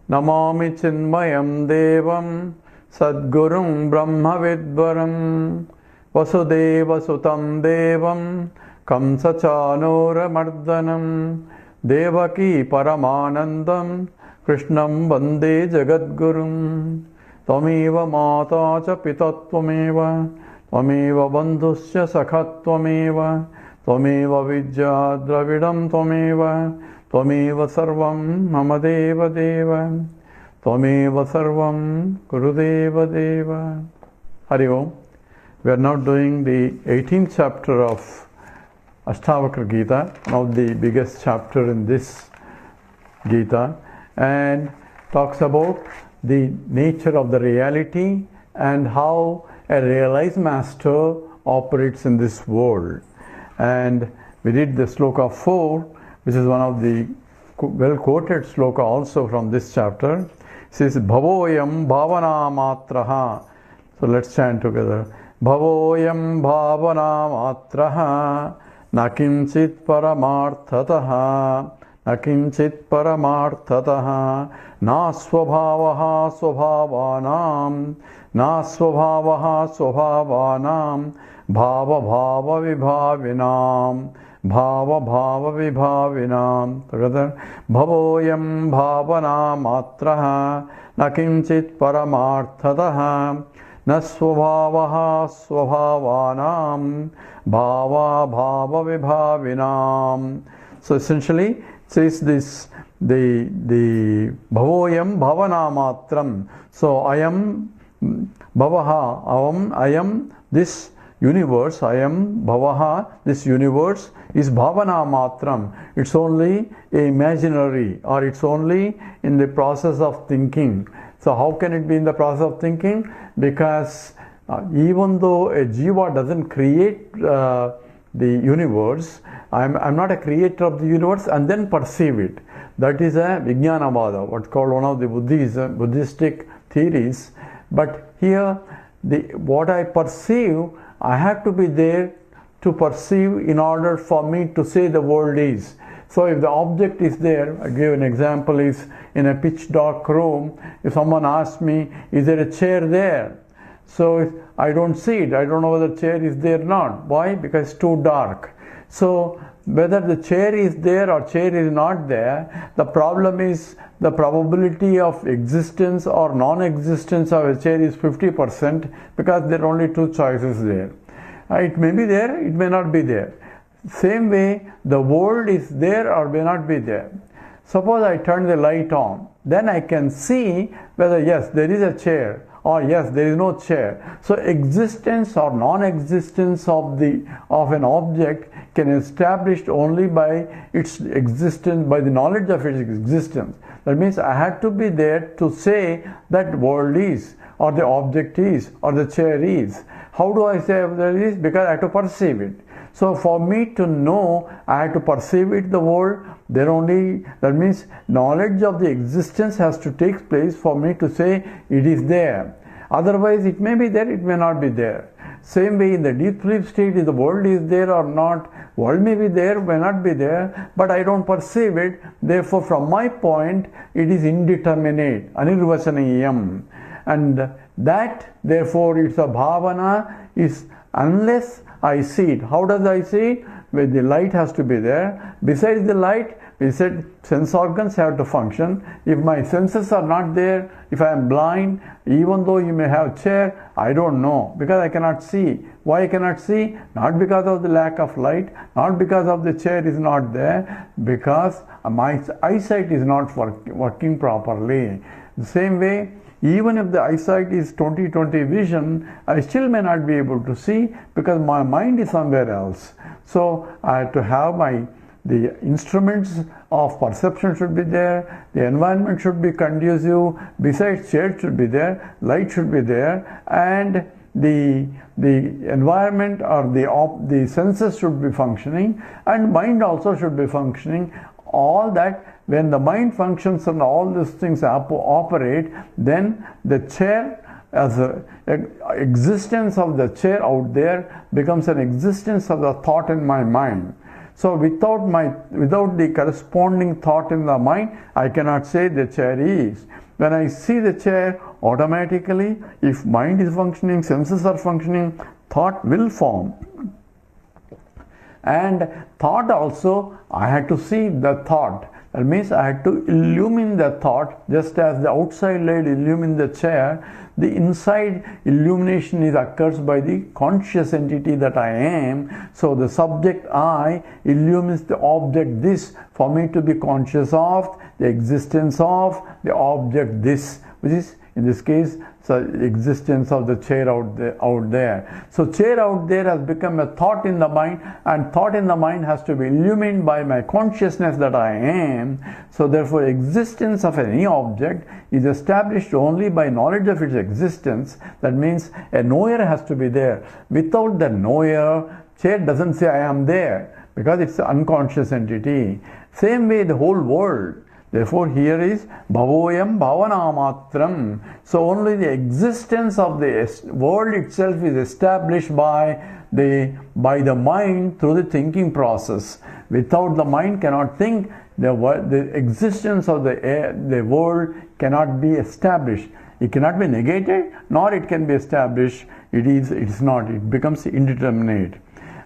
Namami Chinmayam Devam Sadgurum Brahma Vidvaram Vasudeva Sutam Devam Kamsachanora Mardanam Devaki Paramanandam Krishnam Vande Jagadgurum Tvameva Mata Cha Pitatvameva Tvameva Bandhusya Sakhatvameva Tvameva Vidya Dravidam Tvameva Tvameva Sarvam Mama Deva Deva Tvameva Sarvam Gurudeva Deva. Hari Om. We are now doing the 18th chapter of Ashtavakra Gita, one of the biggest chapter in this Gita, and talks about the nature of the reality and how a realized master operates in this world. And we did the sloka 4, which is one of the well quoted sloka also from this chapter. It says Bhavoyam Bhavana Matraha. So let's chant together. Bhavoyam Bhavana Matraha Nakinchit Paramarthataha Nakinchit Paramarthataha Nasvabhavaha Svabhavanam Nasvabhavaha Svabhavanam Bhava Bhava Vibhavinam Bhava Bhava Vibhavinam. Together. Bhavoyam Bhavana Matraha Nakinchit Paramarthataha Nasvabhavaha Svabhavanam Bhava Bhava Vibhavinam. So essentially it says this the Bhavoyam Bhavana Matram. So I am Bhavaha, I am this universe, I am Bhavaha, this universe is Bhavana Matram. It's only imaginary, or it's only in the process of thinking. So how can it be in the process of thinking? Because even though a jiva doesn't create the universe, I'm not a creator of the universe and then perceive it. That is a Vijnanavada, what's called one of the Buddhistic theories. But here, what I perceive, I have to be there to perceive in order for me to say the world is. So if the object is there, I give an example, is in a pitch dark room, if someone asks me, is there a chair there? So if I don't see it, I don't know whether the chair is there or not. Why? Because it's too dark. So whether the chair is there or chair is not there, the problem is the probability of existence or non-existence of a chair is 50% because there are only two choices there. It may be there, it may not be there. Same way, the world is there or may not be there. Suppose I turn the light on, then I can see whether yes, there is a chair or yes, there is no chair. So existence or non-existence of an object can be established only by its existence, by the knowledge of its existence. That means I had to be there to say that world is, or the object is, or the chair is. How do I say there is? Because I have to perceive it. So for me to know, I have to perceive it, the world. That means knowledge of the existence has to take place for me to say it is there. Otherwise it may be there, it may not be there. Same way in the deep sleep state, if the world is there or not, world may be there, may not be there, but I don't perceive it. Therefore from my point, it is indeterminate, anirvacaniyam. And that, therefore, it's a bhavana, is unless I see it. How does I see it? Where the light has to be there. Besides the light, we said sense organs have to function. If my senses are not there, if I am blind, even though you may have chair, I don't know because I cannot see. Why I cannot see? Not because of the lack of light, not because of the chair is not there, because my eyesight is not working properly. The same way, even if the eyesight is 20/20 vision, I still may not be able to see because my mind is somewhere else. So I have to have the instruments of perception should be there, the environment should be conducive, besides chair should be there, light should be there, and the environment or the senses should be functioning, and mind also should be functioning. All that, when the mind functions and all these things operate, then the chair as a existence of the chair out there becomes an existence of the thought in my mind. So without the corresponding thought in the mind, I cannot say the chair is. When I see the chair, automatically, if mind is functioning, senses are functioning, thought will form. And thought also, I had to see the thought. That means I had to illumine the thought, just as the outside light illumines the chair. The inside illumination occurs by the conscious entity that I am. So the subject I illumines the object this for me to be conscious of the existence of the object this, which is in this case the existence of the chair out there. So chair out there has become a thought in the mind, and thought in the mind has to be illumined by my consciousness that I am. So therefore existence of any object is established only by knowledge of its existence. That means a knower has to be there. Without the knower, chair doesn't say I am there, because it's an unconscious entity. Same way the whole world. Therefore here is bhavoyam bhavanamatram. So only the existence of the world itself is established by the mind through the thinking process. Without the mind cannot think, the existence of the world cannot be established. It cannot be negated, nor it can be established. It is not. It becomes indeterminate.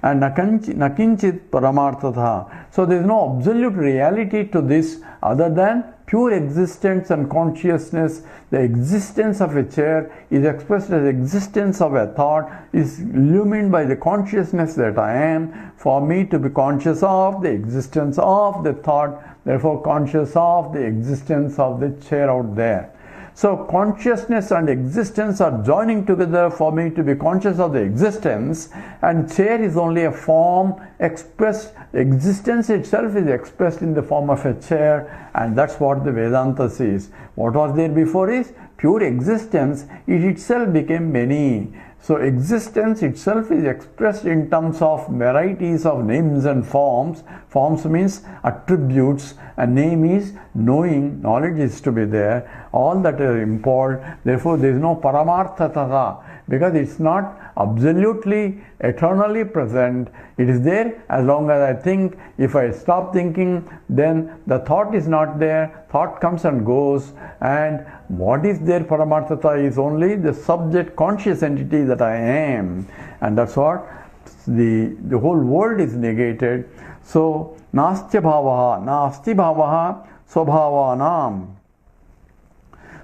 And nakinchit paramartatha. So there is no absolute reality to this other than pure existence and consciousness. The existence of a chair is expressed as existence of a thought, is illumined by the consciousness that I am. For me to be conscious of the existence of the thought, therefore conscious of the existence of the chair out there. So consciousness and existence are joining together for me to be conscious of the existence, and chair is only a form expressed. Existence itself is expressed in the form of a chair, and that's what the Vedanta says. What was there before is pure existence. It itself became many. So existence itself is expressed in terms of varieties of names and forms. Forms means attributes, and name is knowing, knowledge is to be there. All that are important. Therefore there is no paramarthatata, because it's not absolutely eternally present. It is there as long as I think. If I stop thinking, then the thought is not there. Thought comes and goes, and what is there paramarthata is only the subject conscious entity that I am, and that's what the whole world is negated. So nastya bhavaha, nasti bhavaha swabhavanam.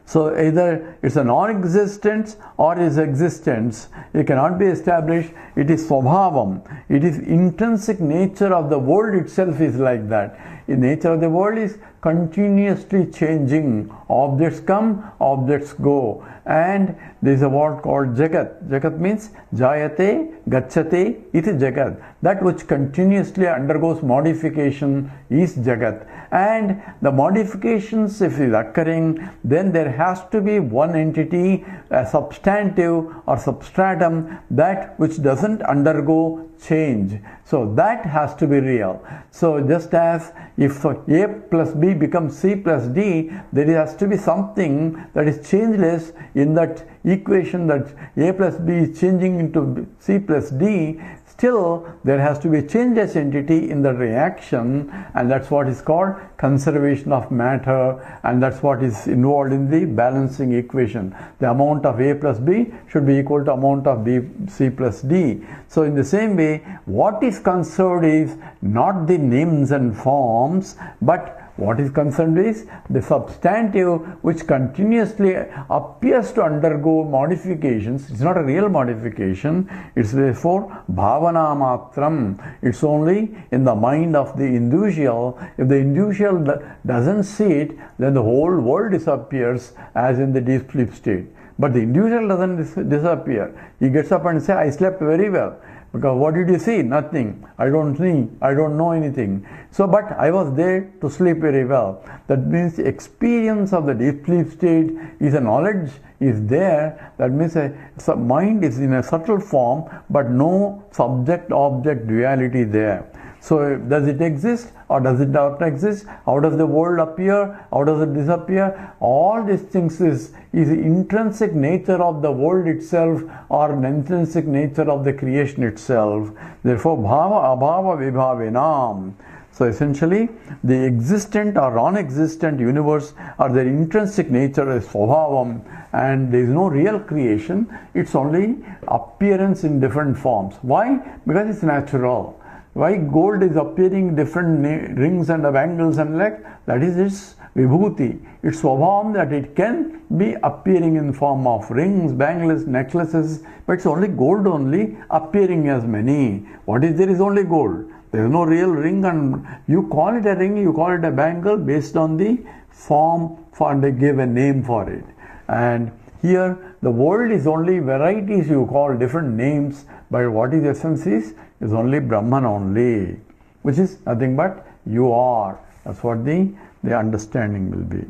So either it's a non-existence or is existence. It cannot be established. It is swabhavam. It is intrinsic nature of the world itself is like that. The nature of the world is continuously changing. Objects come, objects go. And there is a word called jagat. Jagat means jayate, gacchate, iti jagat. That which continuously undergoes modification is jagat. And the modifications, if it is occurring, then there has to be one entity, a substantive or substratum, that which doesn't undergo change. So that has to be real. So just as if A plus B becomes C plus D, there has to be something that is changeless in that equation, that A plus B is changing into C plus D. Still there has to be a changeless entity in the reaction, and that's what is called conservation of matter, and that's what is involved in the balancing equation. The amount of A plus B should be equal to amount of B, C plus D. So in the same way, what is conserved is not the names and forms, but what is concerned is the substantive which continuously appears to undergo modifications. It's not a real modification. It's therefore bhavana matram. It's only in the mind of the individual. If the individual doesn't see it, then the whole world disappears as in the deep sleep state. But the individual doesn't disappear. He gets up and says, I slept very well. Because what did you see? Nothing. I don't see. I don't know anything. So, but I was there to sleep very well. That means the experience of the deep sleep state is a knowledge is there. That means a mind is in a subtle form, but no subject-object duality there. So does it exist or does it not exist? How does the world appear? How does it disappear? All these things is the intrinsic nature of the world itself or an intrinsic nature of the creation itself. Therefore, bhava abhava vibhavinam. So essentially, the existent or non-existent universe or their intrinsic nature is svabhavam, and there is no real creation. It's only appearance in different forms. Why? Because it's natural. Why gold is appearing different rings and bangles and like that is its vibhuti. It's svabhavam that it can be appearing in form of rings, bangles, necklaces, but it's only gold only appearing as many. What is there is only gold. There is no real ring, and you call it a ring, you call it a bangle based on the form, and they give a name for it. And here the world is only varieties, you call different names, but what is essence is only Brahman only, which is nothing but you are. That's what the understanding will be.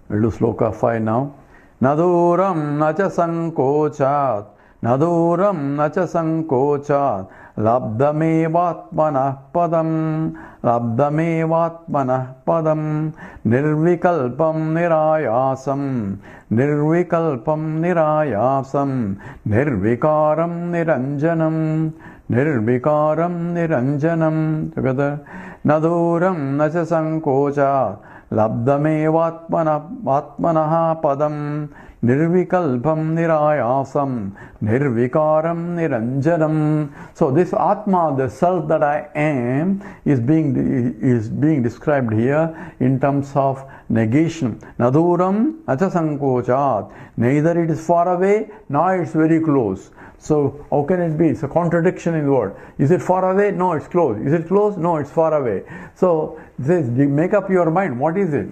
We'll do sloka 5 now. Naduram nacha sankochat, naduram nacha sankochat, labdamevatmanah padam, labdamevatmanah padam, nirvikalpam nirayasam, nirvikalpam nirayasam, nirvikaram niranjanam, nirvikaram niranjanam. Together. Naduram nacha sankochat, labdamevatmanah padam, nirvikalpam nirayasam, nirvikaram niranjanam. So this Atma, the self that I am, is being described here in terms of negation. Naduram acha sankochat. Neither it is far away nor it's very close. So how can it be? It's a contradiction in the word. Is it far away? No, it's close. Is it close? No, it's far away. So this, make up your mind. What is it?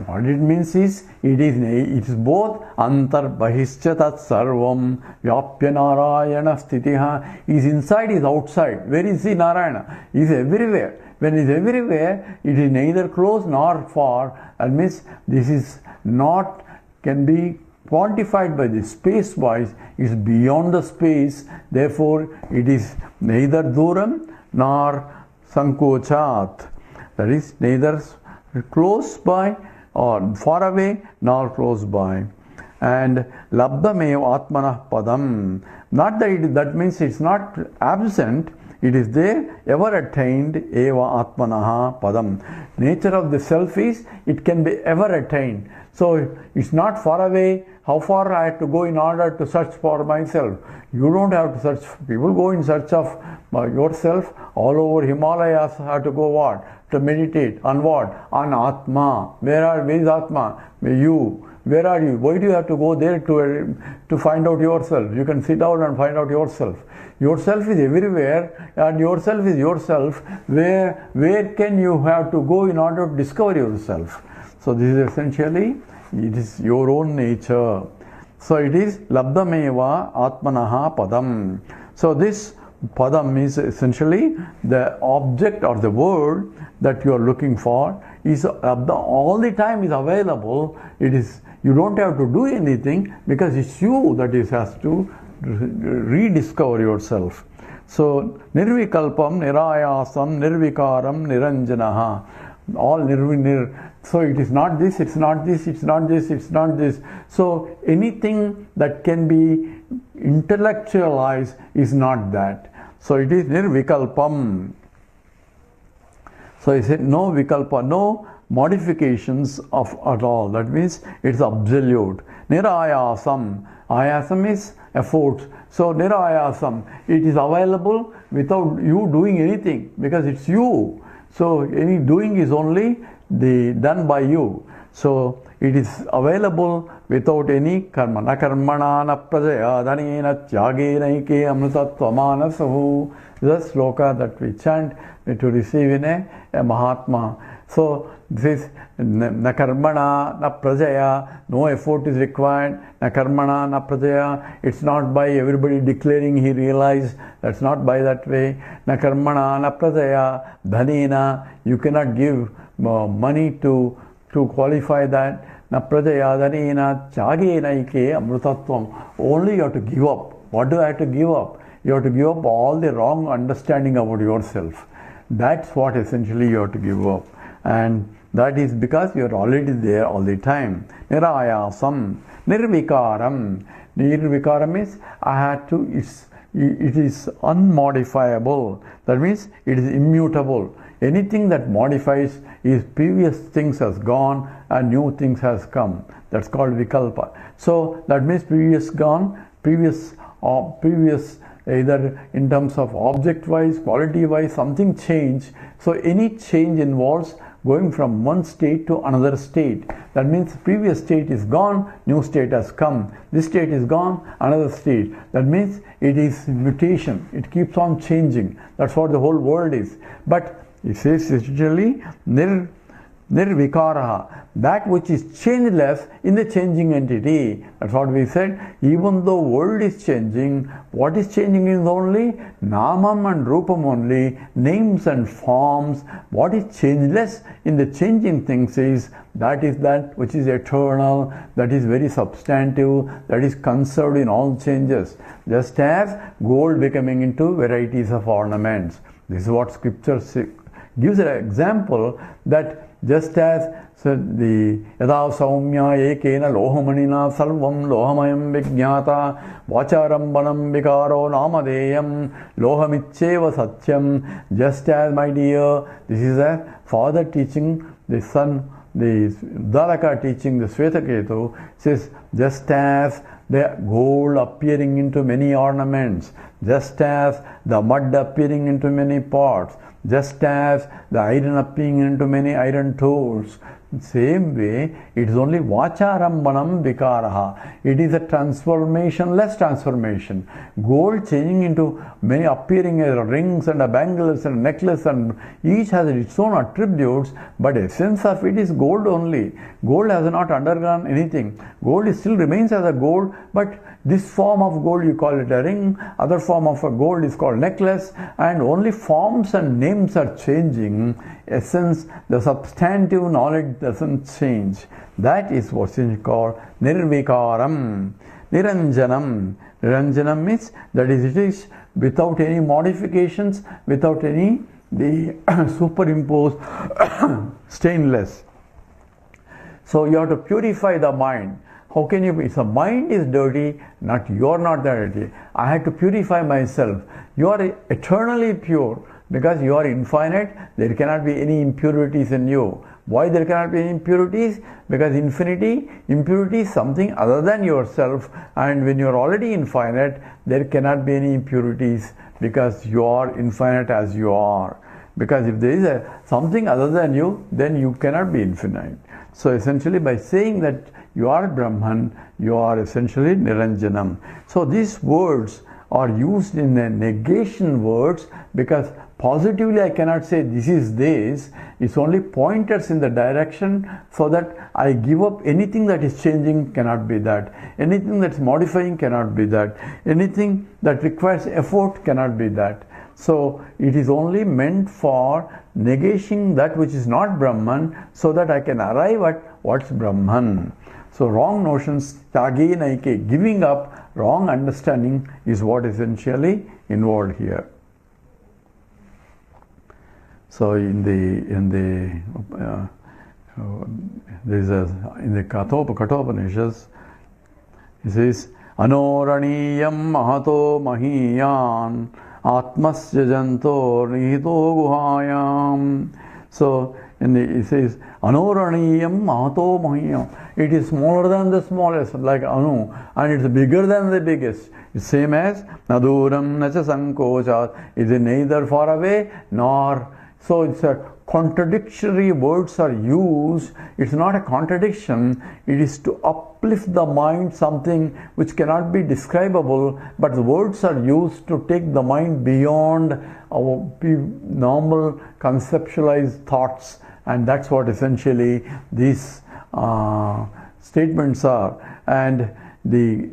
What it means is, it is both antar bahischa tat sarvam vyapya narayana sthitiha. Is inside, is outside. Where is he, Narayana? He is everywhere. When he is everywhere, it is neither close nor far. That means this is not, can be quantified by the space wise, is beyond the space. Therefore, it is neither duram nor sankochat. That is neither close by or far away nor close by. And labdamev atmanah padam. Not that that means it's not absent, it is there, ever attained, eva atmanah padam. Nature of the self is, it can be ever attained. So it's not far away. How far I have to go in order to search for myself? You don't have to search. People go in search of yourself. All over Himalayas have to go what? To meditate on what? On Atma. Where is Atma? You. Where are you? Why do you have to go there to find out yourself? You can sit down and find out yourself. Yourself is everywhere, and yourself is yourself. Where can you have to go in order to discover yourself? So this is essentially, it is your own nature. So it is labdameva atmanaha padam. So this padam is essentially the object or the word that you are looking for is all the time is available. It is, you don't have to do anything because it's you that has to rediscover yourself. So nirvikalpam nirayasam nirvikaram niranjanaha. All nirvinir. So it is not this, it's not this, it's not this, it's not this. So anything that can be intellectualized is not that. So it is nirvikalpam. So he said no vikalpa, no modifications of at all. That means it's absolute. Nirayasam. Ayasam is effort. So nirayasam, it is available without you doing anything because it's you. So any doing is only done by you. So it is available without any karma. Na karmana na prajaya dhanena tyagena ike amritatvamanasahu. This is a sloka that we chant to receive in a Mahatma. So this is na karmana na prajaya, no effort is required. Na karmana na prajaya, it's not by everybody declaring he realized, that's not by that way. Na karmana na prajaya dhanena, you cannot give money to qualify that. Na prajaya dhanena tyagena ike amrutatvam. Only you have to give up. What do I have to give up? You have to give up all the wrong understanding about yourself. That's what essentially you have to give up. And that is because you are already there all the time. Nirayasam, nirvikaram. Nirvikaram means I had to, it is unmodifiable. That means it is immutable. Anything that modifies is previous things has gone and new things has come. That's called vikalpa. So that means previous gone, previous either in terms of object wise, quality wise, something changed. So any change involves going from one state to another state. That means previous state is gone, new state has come. This state is gone, another state. That means it is mutation. It keeps on changing. That's what the whole world is. But it says essentially nirvikaraha, that which is changeless in the changing entity. That's what we said. Even though world is changing, what is changing is only namam and rupam only, names and forms. What is changeless in the changing things is that which is eternal, that is very substantive, that is conserved in all changes. Just as gold becoming into varieties of ornaments. This is what scripture gives an example, that just as the yada saumya ekena lohamanina salvam lohamayam vijñāta vacharambanam vikaro namadeyam lohamicheva satyam. Just as, my dear, this is a father teaching the son, the Dharaka teaching the Svetaketu, says just as the gold appearing into many ornaments, just as the mud appearing into many pots, just as the iron appearing into many iron tools. Same way, it is only vacharambanam vikaraha. It is a transformation-less transformation. Gold changing into many, appearing as rings and a bangles and a necklace, and each has its own attributes, but essence of it is gold only. Gold has not undergone anything. Gold still remains as a gold, but this form of gold you call it a ring, other form of a gold is called necklace, and only forms and names are changing. Essence, the substantive knowledge doesn't change. That is what is called nirvikaram. Niranjanam. Niranjanam means that is, it is without any modifications, without any superimposed stainless. So you have to purify the mind. How can you? If the mind is dirty, you are not dirty. I had to purify myself. You are eternally pure because you are infinite. There cannot be any impurities in you. Why there cannot be any impurities? Because impurity is something other than yourself, and when you are already infinite, there cannot be any impurities because you are infinite as you are. Because if there is something other than you, then you cannot be infinite. So essentially, by saying that you are Brahman, you are essentially Niranjanam. So these words are used in the negation words because positively I cannot say this is this. It's only pointers in the direction so that I give up anything that is changing cannot be that. Anything that's modifying cannot be that. Anything that requires effort cannot be that. So it is only meant for negating that which is not Brahman so that I can arrive at what's Brahman. So wrong notions, tage naike, giving up wrong understanding is what essentially involved here. So in the Kathopanishad, it says Anoraniyam mahato mahiyan atmasya janto nihito guhayam. So it says Anoraniyam mahato mahiyam. It is smaller than the smallest, like Anu, and it's bigger than the biggest. It's same as Naduram nacha sankochat. It is neither far away nor. So it's a contradictory words are used. It's not a contradiction. It is to uplift the mind, something which cannot be describable, but the words are used to take the mind beyond our normal conceptualized thoughts, and that's what essentially these statements are. And the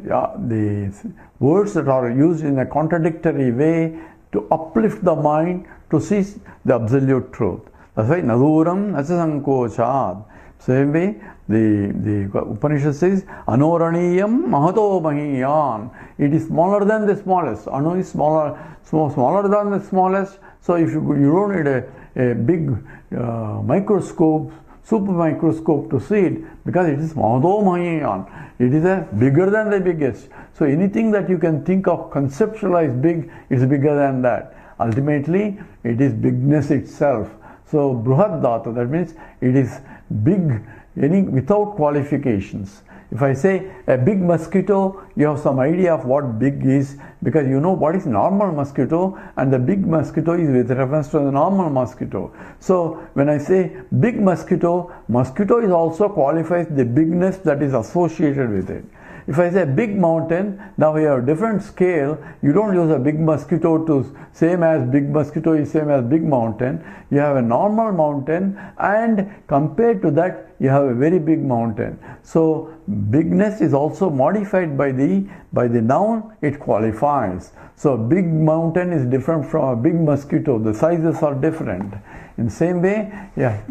words that are used in a contradictory way to uplift the mind to see the absolute truth. That's why Naduram Nachasankochat. Same way, the Upanishad says, Anoraniyam Mahato Mahiyan. It is smaller than the smallest. Anu is smaller than the smallest. So if you don't need a big microscope, super microscope to see it, because it is Mahato Mahiyan. It is bigger than the biggest. So anything that you can think of, conceptualize big, is bigger than that. Ultimately, it is bigness itself. So Bruhat Dhatu, that means it is big, without qualifications. If I say a big mosquito, you have some idea of what big is, because you know what is normal mosquito, and the big mosquito is with reference to the normal mosquito. So when I say big mosquito, mosquito is also qualifies the bigness that is associated with it. If I say big mountain, now we have different scale. You don't use a big mosquito to same as big mosquito is same as big mountain. You have a normal mountain, and compared to that, you have a very big mountain. So bigness is also modified by the noun it qualifies. So big mountain is different from a big mosquito. The sizes are different. In the same way,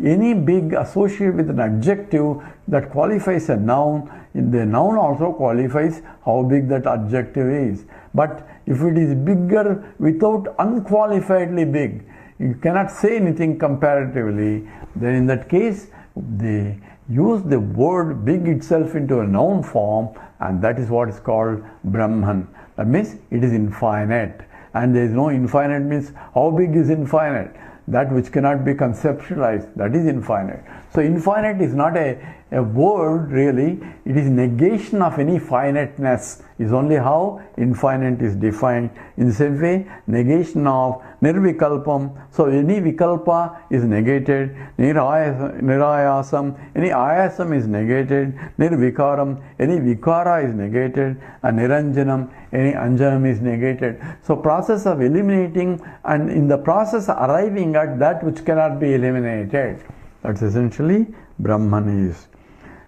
any big associated with an adjective that qualifies a noun, the noun also qualifies how big that adjective is. But if it is bigger without unqualifiedly big, you cannot say anything comparatively, then in that case, they use the word big itself into a noun form, and that is what is called Brahman. That means it is infinite. And there is no infinite means how big is infinite? That which cannot be conceptualized, that is infinite. So infinite is not a word really, it is negation of any finiteness, is only how infinite is defined. In the same way, negation of nirvikalpam, so any vikalpa is negated, nirayasam, any ayasam is negated, nirvikaram, any vikara is negated, and niranjanam, any anjanam is negated. So process of eliminating, and in the process arriving at that which cannot be eliminated. That's essentially Brahman is.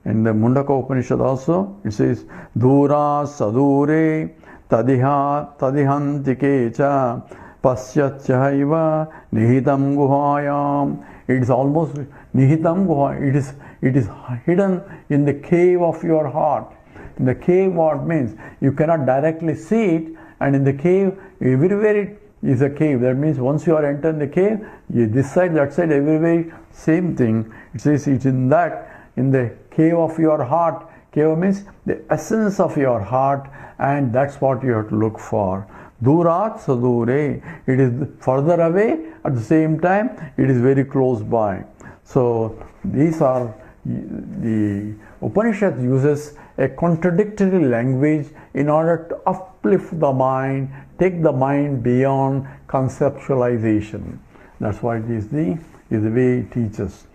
In the Mundaka Upanishad also, it says, Dhura sadure tadihantike cha pasyachaiva nihitam guhayam. It is almost nihitam guhayam. It is hidden in the cave of your heart. In the cave, what means? You cannot directly see it, and in the cave, everywhere it is a cave. That means once you are entering the cave, this side, that side, everywhere, same thing. It says it's in the cave of your heart. Cave means the essence of your heart, and that's what you have to look for. Durat sadure. It is further away, at the same time, it is very close by. So these are, the Upanishad uses a contradictory language in order to uplift the mind, take the mind beyond conceptualization. That's why it is the way it teaches.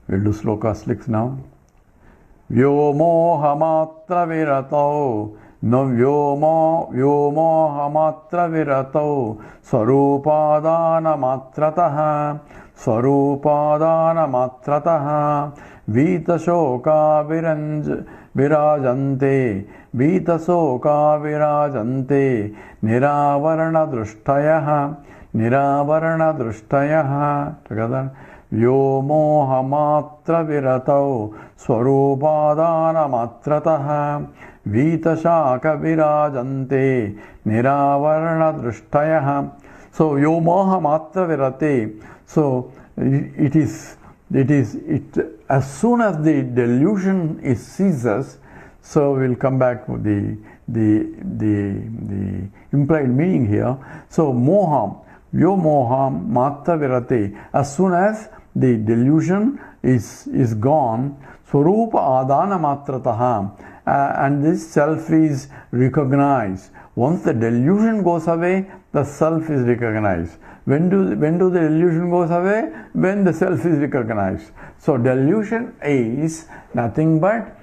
We'll do sloka 6 now. Vyomohamatra viratau no vyomohamatra viratau swarupadana matrataha vitashoka virajante niravarana drushtayah together. Vyomohamatra viratau swarupadana matrataha vitashaka virajante niravarana drushtayah. So Vyomohamatra virate. So it as soon as the delusion is ceases, so we'll come back to the implied meaning here. So moham, Vyomoham matra virate. As soon as the delusion is gone, Swarupa adana matrataha, and this self is recognized. Once the delusion goes away, the self is recognized. When do the delusion goes away? When the self is recognized. So delusion is nothing but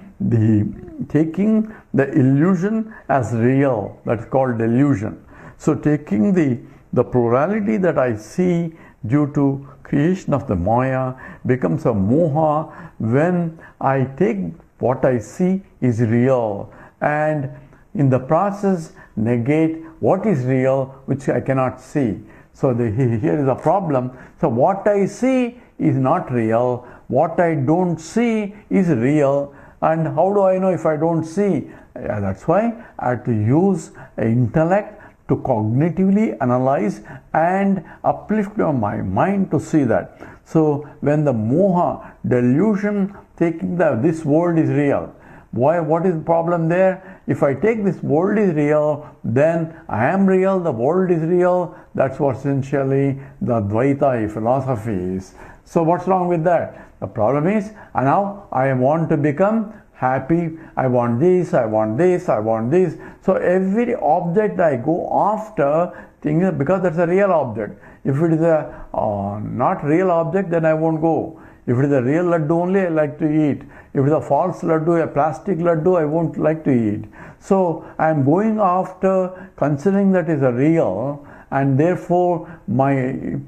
taking the illusion as real. That's called delusion. So taking the plurality that I see due to creation of the Maya becomes a moha when I take what I see is real, and in the process negate what is real which I cannot see. So here is a problem. So what I see is not real. What I don't see is real. And how do I know if I don't see? That's why I have to use intellect to cognitively analyze and uplift my mind to see that. So when the moha, delusion, taking this world is real. Why? What is the problem there? If I take this world is real, then I am real, the world is real. That's what essentially the Advaita philosophy is. So what's wrong with that? The problem is, now I want to become happy, I want this, I want this, I want this. So every object I go after, because that's a real object. If it is a not real object, then I won't go. If it is a real laddu only, I like to eat. If it is a false laddu, a plastic laddu, I won't like to eat. So I am going after considering that is a real, and therefore my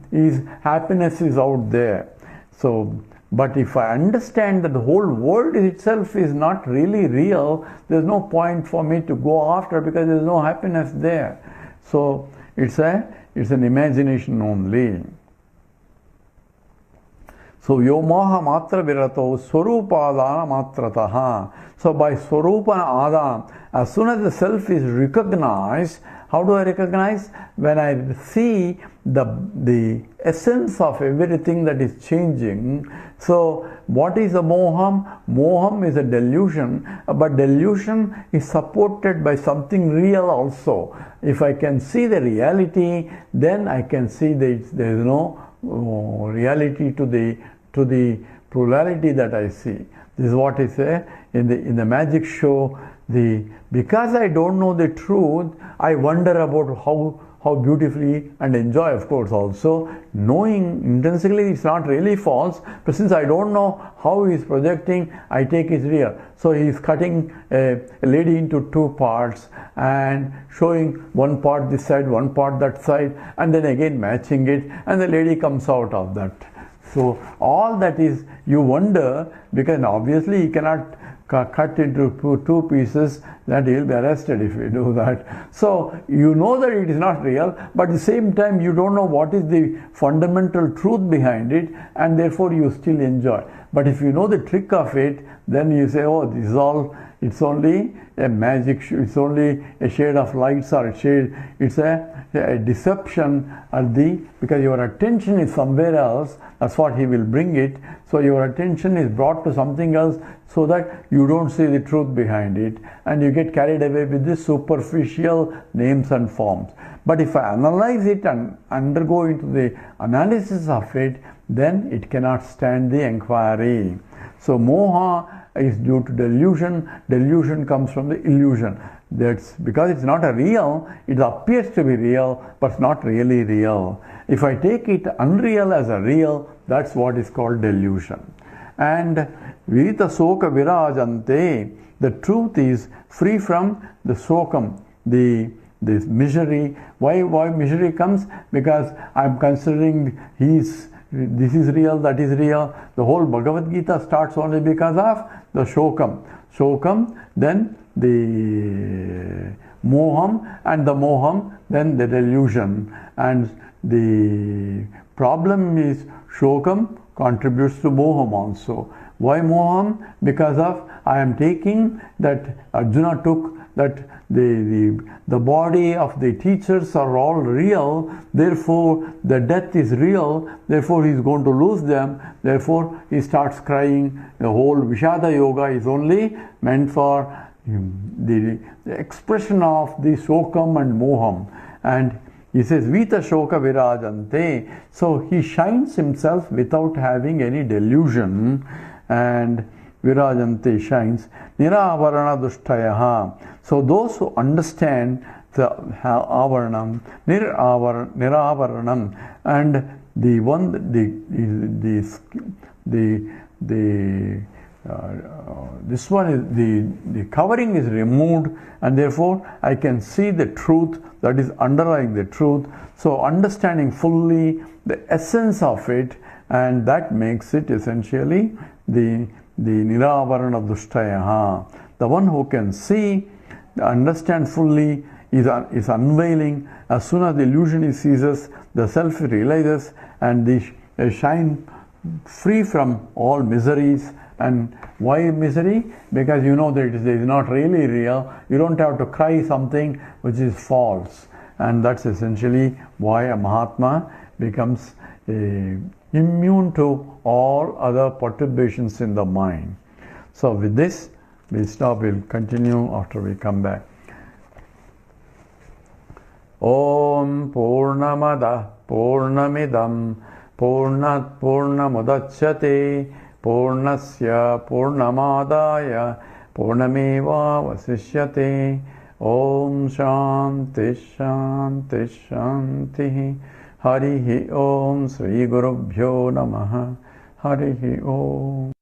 happiness is out there. So, but if I understand that the whole world itself is not really real, there's no point for me to go after, because there's no happiness there. So it's an imagination only. So yomaha matra virato swarupadana matrataha. So by swarupana adana, as soon as the self is recognized, how do I recognize? When I see the essence of everything that is changing. So what is a moham? Moham is a delusion, but delusion is supported by something real also. If I can see the reality, then I can see that there is no reality to the plurality that I see. This is what I say in the magic show. Because I don't know the truth, I wonder about how beautifully, and enjoy, of course, also knowing intrinsically it's not really false, but since I don't know how he is projecting, I take it real. So he is cutting a lady into two parts and showing one part this side, one part that side, and then again matching it, and the lady comes out of that. So all that is, you wonder, because obviously he cannot cut into two pieces, that he will be arrested if you do that. So you know that it is not real, but at the same time you don't know what is the fundamental truth behind it, and therefore you still enjoy. But if you know the trick of it, then you say, oh, this is all, it's only a magic, it's only a shade of lights, or it's a deception because your attention is somewhere else. That's what he will bring it. So your attention is brought to something else, so that you don't see the truth behind it, and you get carried away with the superficial names and forms. But if I analyze it and undergo into the analysis of it, then it cannot stand the inquiry. So moha is due to delusion. Delusion comes from the illusion. That's because it's not a real, it appears to be real, but it's not really real. If I take it unreal as a real, that's what is called delusion. And Vita Soka Virajante, the truth is free from the sokam, this misery. Why misery comes? Because I'm considering this is real, that is real. The whole Bhagavad Gita starts only because of the shokam. Shokam, then the moham, and the moham, then the delusion. And the problem is shokam contributes to moham also. Why moham? Because of I am taking that Arjuna took that the body of the teachers are all real, therefore the death is real, therefore he is going to lose them, therefore he starts crying. The whole Vishada Yoga is only meant for the expression of the Shokam and Moham. And he says, Vita Shoka Virajante. So he shines himself without having any delusion, and Virajante shines. Niravarana Dushthayaha. So those who understand the avaranam, niravaranam, and the one, this one is the covering is removed, and therefore I can see the truth that is underlying the truth. So understanding fully the essence of it, and that makes it essentially the niravarana dushthayaha. The one who can see, understand fully, is unveiling. As soon as the illusion ceases, the self realizes, and the shine free from all miseries. And why misery? Because you know that it is not really real. You don't have to cry something which is false. And that's essentially why a Mahatma becomes immune to all other perturbations in the mind. So with this, we'll stop. We'll continue after we come back. Om Purnamada Purnamidam Purnat Purnamudachyate Purnasya Purnamadaya Purnameva Vasishyate. Om Shanti Shanti Shanti. Harihi Om Sri Gurubhyo Namaha. Harihi Om.